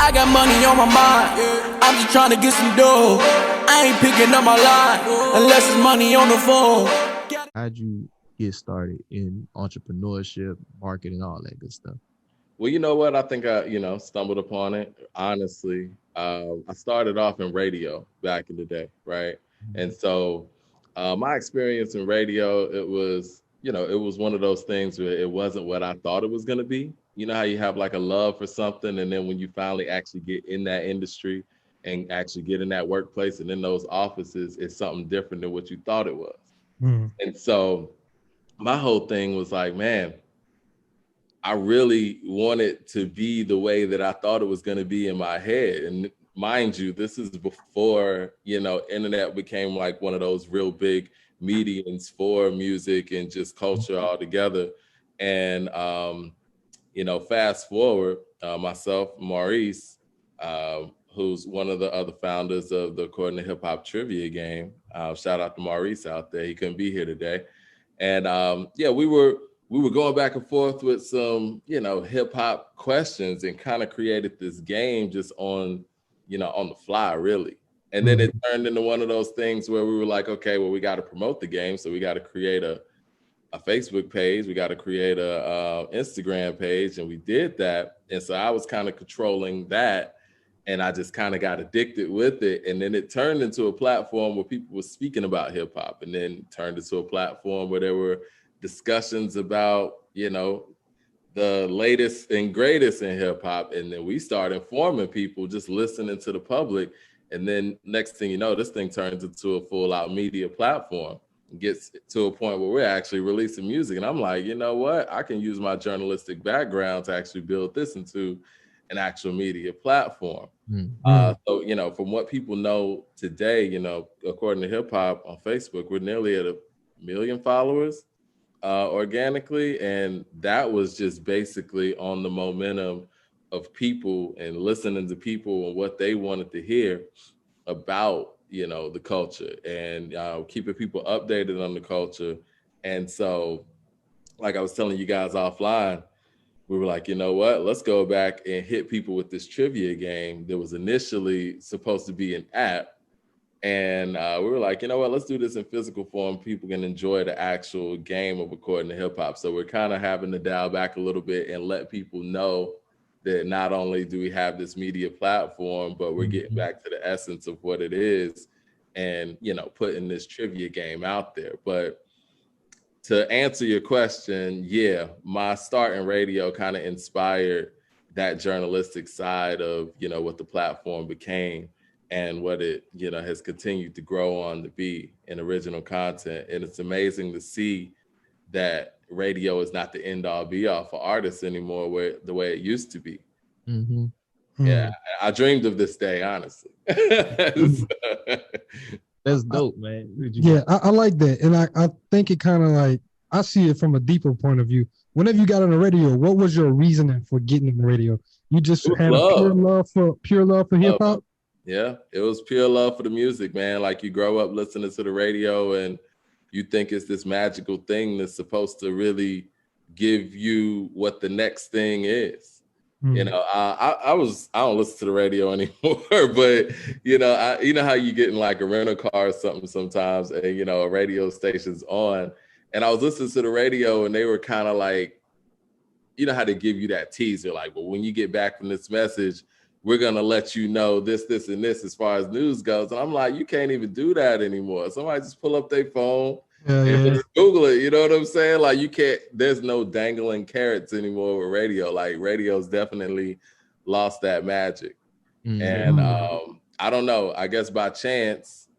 I got money on my mind. I'm just trying to get some dough. I ain't picking up my line unless it's money on the phone. How'd you get started in entrepreneurship, marketing, all that good stuff? Well, you know what? I think I, stumbled upon it. Honestly, I started off in radio back in the day, right? And so my experience in radio, it was one of those things where it wasn't what I thought it was going to be. You know how you have like a love for something, and then when you finally actually get in that industry and actually get in that workplace and in those offices, it's something different than what you thought it was. And so my whole thing was like, man, I really wanted to be the way that I thought it was going to be in my head. And mind you, this is before, internet became like one of those real big mediums for music and just culture altogether. And, fast forward, myself, Maurice, who's one of the other founders of the According to Hip Hop Trivia game. Shout out to Maurice out there. He couldn't be here today. And we were going back and forth with some, hip hop questions and kind of created this game just on the fly, really. And then it turned into one of those things where we were like, okay, well, we got to promote the game. So we got to create a Facebook page. We got to create a Instagram page. And we did that. And so I was kind of controlling that. And I just kind of got addicted with it. And then it turned into a platform where people were speaking about hip hop, and then turned into a platform where there were discussions about, the latest and greatest in hip hop. And then we started informing people, just listening to the public. And then next thing you know, this thing turns into a full out media platform. It gets to a point where we're actually releasing music. And I'm like, you know what? I can use my journalistic background to actually build this into an actual media platform. So, from what people know today, according to hip hop on Facebook, we're nearly at 1 million followers organically. And that was just basically on the momentum of people and listening to people and what they wanted to hear about, the culture, and keeping people updated on the culture. And so, like I was telling you guys offline, we were like, you know what, let's go back and hit people with this trivia game that was initially supposed to be an app. And we were like, you know what, let's do this in physical form. People can enjoy the actual game of According to Hip Hop. So we're kind of having to dial back a little bit and let people know that not only do we have this media platform, but we're getting back to the essence of what it is and, putting this trivia game out there. But to answer your question, yeah, my start in radio kind of inspired that journalistic side of, what the platform became and what it, has continued to grow on to be in original content. And it's amazing to see that radio is not the end all be all for artists anymore, the way it used to be. Yeah, I dreamed of this day, honestly. That's dope, man. I like that. And I think it kind of like, I see it from a deeper point of view. Whenever you got on the radio, what was your reasoning for getting in the radio? You just had a pure love for hip hop? Yeah, it was pure love for the music, man. Like, you grow up listening to the radio and you think it's this magical thing that's supposed to really give you what the next thing is. I don't listen to the radio anymore, but you know how you get in like a rental car or something sometimes, and a radio station's on, and I was listening to the radio and they were kind of like, how they give you that teaser, like, well, when you get back from this message, we're gonna let you know this, and this as far as news goes. And I'm like, you can't even do that anymore. Somebody just pull up their phone and just Google it. You know what I'm saying? Like, you can't, there's no dangling carrots anymore with radio. Like, radio's definitely lost that magic. And I don't know, I guess by chance,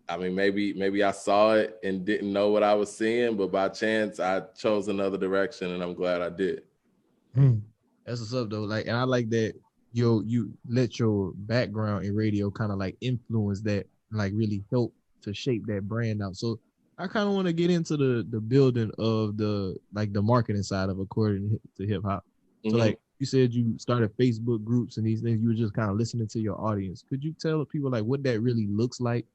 I mean, maybe I saw it and didn't know what I was seeing, but by chance I chose another direction, and I'm glad I did. That's what's up though. Like, and I like that you let your background in radio kind of like influence that, like really help to shape that brand out. So I kind of want to get into the building of the marketing side of According to Hip Hop. So like you said, you started Facebook groups and these things. You were just kind of listening to your audience. Could you tell people like what that really looks like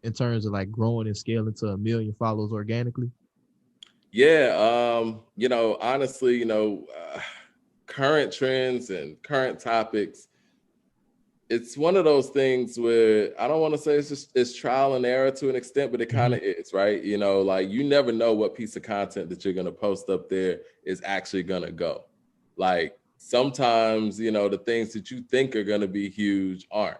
in terms of like growing and scaling to 1 million followers organically? Yeah, honestly, current trends and current topics it's one of those things where I don't want to say it's trial and error to an extent, but it kind of is, right? You know, like you never know what piece of content that you're going to post up there is actually going to go. Like sometimes, you know, the things that you think are going to be huge aren't.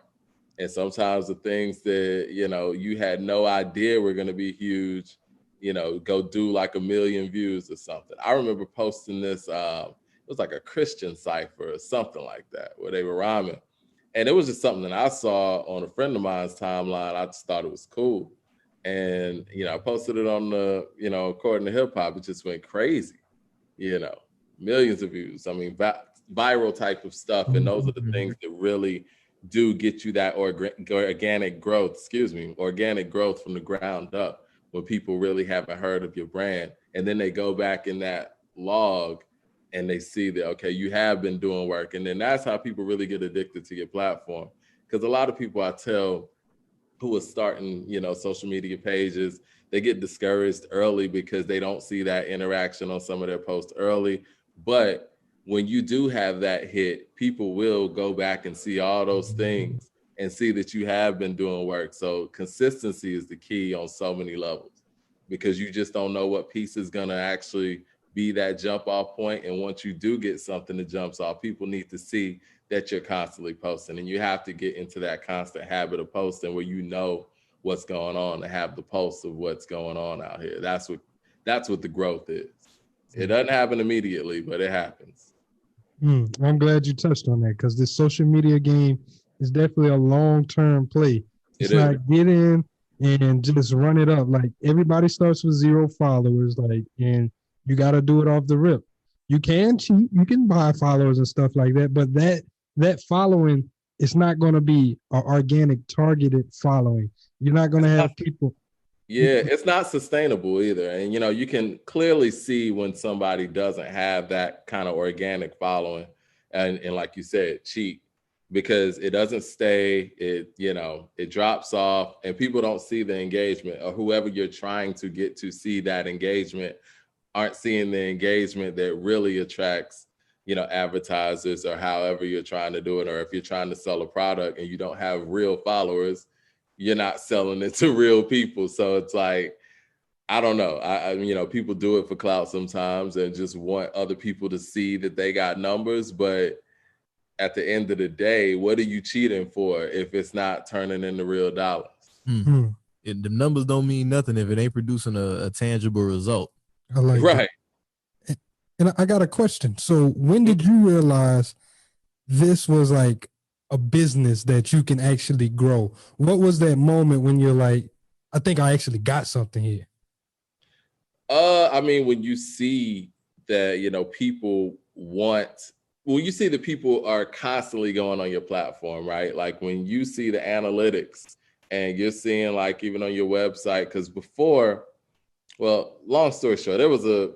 And sometimes the things that, you know, you had no idea were going to be huge, you know, go do like 1 million views or something. I remember posting this, it was like a Christian cipher or something like that, where they were rhyming. And it was just something that I saw on a friend of mine's timeline. I just thought it was cool. And, you know, I posted it on the, you know, according to hip hop, it just went crazy, you know, millions of views. I mean, viral type of stuff. And those are the things that really do get you that organic growth from the ground up when people really haven't heard of your brand. And then they go back in that log and they see that, okay, you have been doing work. And then that's how people really get addicted to your platform. Because a lot of people I tell who are starting, you know, social media pages, they get discouraged early because they don't see that interaction on some of their posts early. But when you do have that hit, people will go back and see all those things and see that you have been doing work. So consistency is the key on so many levels, because you just don't know what piece is going to actually be that jump off point. And once you do get something that jumps off, people need to see that you're constantly posting, and you have to get into that constant habit of posting where you know what's going on and have the pulse of what's going on out here. That's what the growth is. It doesn't happen immediately, but it happens. I'm glad you touched on that, because this social media game is definitely a long-term play. It's not get in and just run it up. Like everybody starts with 0 followers, like, and you got to do it off the rip. You can cheat, you can buy followers and stuff like that, but that following is not going to be an organic, targeted following. You're not going to have people. Yeah, it's not sustainable either. And, you know, you can clearly see when somebody doesn't have that kind of organic following and like you said, cheat, because it doesn't stay, it drops off and people don't see the engagement, or whoever you're trying to get to see that engagement aren't seeing the engagement that really attracts, you know, advertisers, or however you're trying to do it. Or if you're trying to sell a product and you don't have real followers, you're not selling it to real people. So it's like, I don't know. I you know, people do it for clout sometimes and just want other people to see that they got numbers. But at the end of the day, what are you cheating for if it's not turning into real dollars? Mm-hmm. The numbers don't mean nothing if it ain't producing a tangible result. I like right. That. And I got a question. So when did you realize this was like a business that you can actually grow? What was that moment when you're like, I think I actually got something here? I mean, when you see that, you know, you see that people are constantly going on your platform, right? Like when you see the analytics and you're seeing, like, even on your website, because before, well, long story short, there was a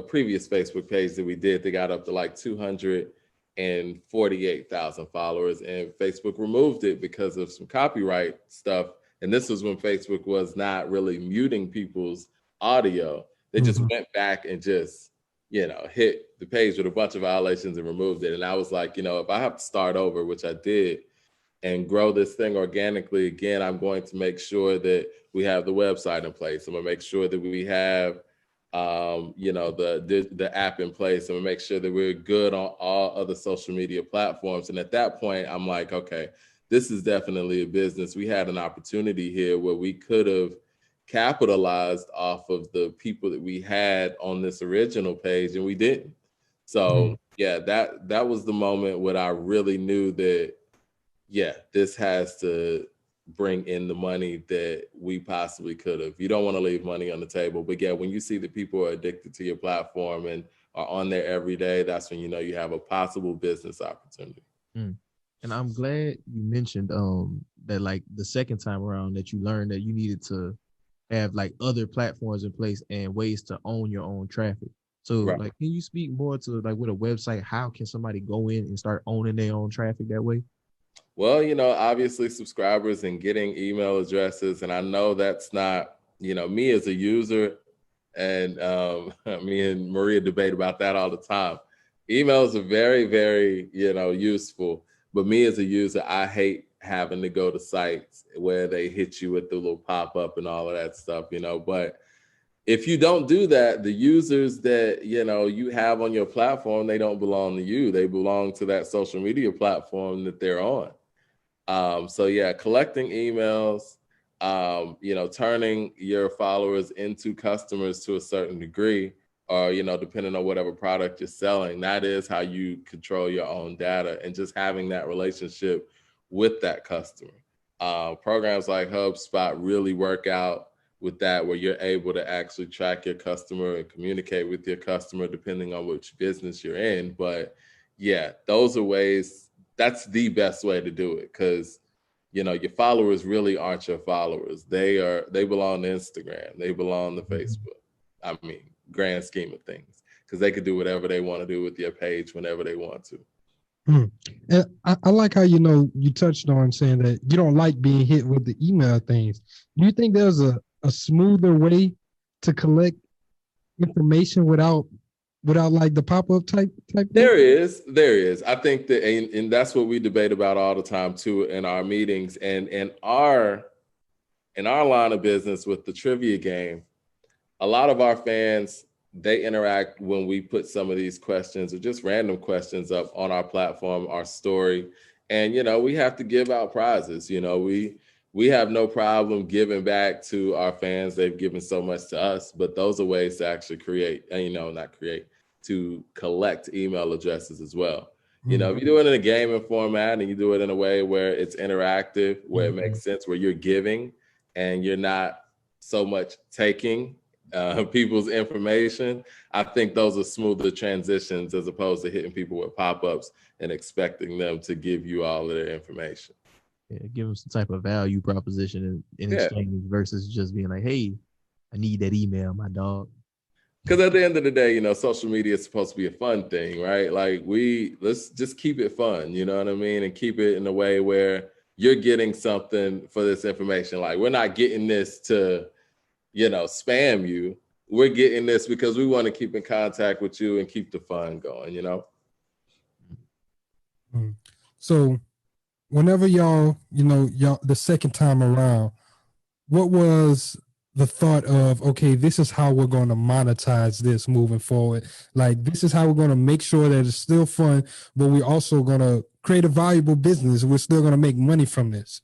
previous Facebook page that we did that got up to like 248,000 followers, and Facebook removed it because of some copyright stuff. And this was when Facebook was not really muting people's audio. They just went back and just, you know, hit the page with a bunch of violations and removed it. And I was like, you know, if I have to start over, which I did, and grow this thing organically again, I'm going to make sure that we have the website in place. I'm gonna make sure that we have, you know, the app in place. I'm gonna make sure that we're good on all other social media platforms. And at that point, I'm like, okay, this is definitely a business. We had an opportunity here where we could have capitalized off of the people that we had on this original page, and we didn't. So yeah, that was the moment when I really knew that, yeah, this has to bring in the money that we possibly could have. You don't want to leave money on the table, but yeah, when you see that people are addicted to your platform and are on there every day, that's when you know you have a possible business opportunity. And I'm glad you mentioned that, like, the second time around that you learned that you needed to have like other platforms in place and ways to own your own traffic. So like, can you speak more to like with a website, how can somebody go in and start owning their own traffic that way? Well, you know, obviously subscribers and getting email addresses. And I know that's not, you know, me as a user, and me and Maria debate about that all the time. Emails are very, very, you know, useful. But me as a user, I hate having to go to sites where they hit you with the little pop-up and all of that stuff, but if you don't do that, the users that, you have on your platform, they don't belong to you. They belong to that social media platform that they're on. So yeah, collecting emails, turning your followers into customers to a certain degree, or, depending on whatever product you're selling, that is how you control your own data and just having that relationship with that customer. Programs like HubSpot really work out with that, where you're able to actually track your customer and communicate with your customer depending on which business you're in. But yeah, those are ways, that's the best way to do it, because your followers really aren't your followers. They belong to Instagram. They belong to Facebook. I mean, grand scheme of things, because they could do whatever they want to do with your page whenever they want to. And I like how, you touched on saying that you don't like being hit with the email things. Do you think there's a smoother way to collect information without like the pop-up type There is. I think that, and that's what we debate about all the time too in our meetings, and in our line of business with the trivia game. A lot of our fans, they interact when we put some of these questions or just random questions up on our platform, our story, and we have to give out prizes. We have no problem giving back to our fans. They've given so much to us, but those are ways to actually to collect email addresses as well. If you do it in a gaming format and you do it in a way where it's interactive, where it makes sense, where you're giving and you're not so much taking people's information, I think those are smoother transitions as opposed to hitting people with pop-ups and expecting them to give you all of their information. Yeah, give them some type of value proposition in exchange versus just being like, hey, I need that email, my dog. Because at the end of the day, social media is supposed to be a fun thing, right? Like let's just keep it fun, you know what I mean? And keep it in a way where you're getting something for this information. Like, we're not getting this to, spam you. We're getting this because we want to keep in contact with you and keep the fun going, So whenever y'all the second time around, what was the thought of, okay, this is how we're going to monetize this moving forward? Like, this is how we're going to make sure that it's still fun, but we're also going to create a valuable business. We're still going to make money from this.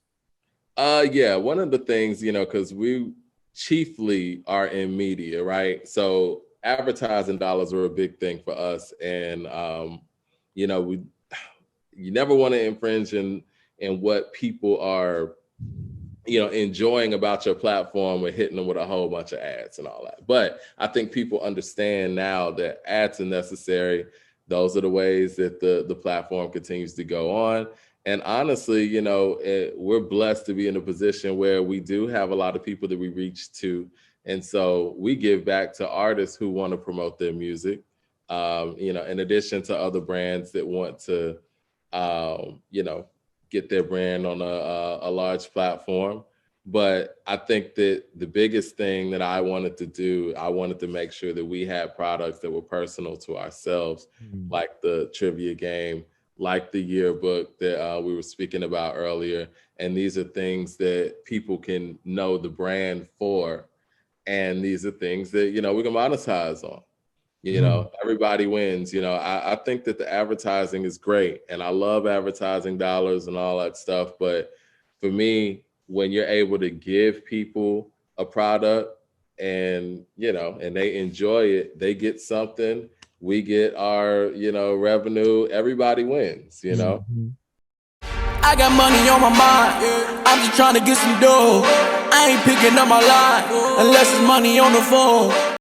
Yeah, one of the things, because we chiefly are in media, right? So advertising dollars are a big thing for us. And, you never want to infringe in what people are, enjoying about your platform and hitting them with a whole bunch of ads and all that. But I think people understand now that ads are necessary. Those are the ways that the platform continues to go on. And honestly, we're blessed to be in a position where we do have a lot of people that we reach to. And so we give back to artists who want to promote their music, in addition to other brands that want to, get their brand on a large platform. But I think that the biggest thing that I wanted to do, I wanted to make sure that we had products that were personal to ourselves, like the trivia game, like the yearbook that we were speaking about earlier. And these are things that people can know the brand for. And these are things that, we can monetize on. Everybody wins. I think that the advertising is great, and I love advertising dollars and all that stuff. But for me, when you're able to give people a product and, and they enjoy it, they get something, we get our, revenue, everybody wins, I got money on my mind, I'm just trying to get some dough. I ain't picking up my line unless it's money on the phone.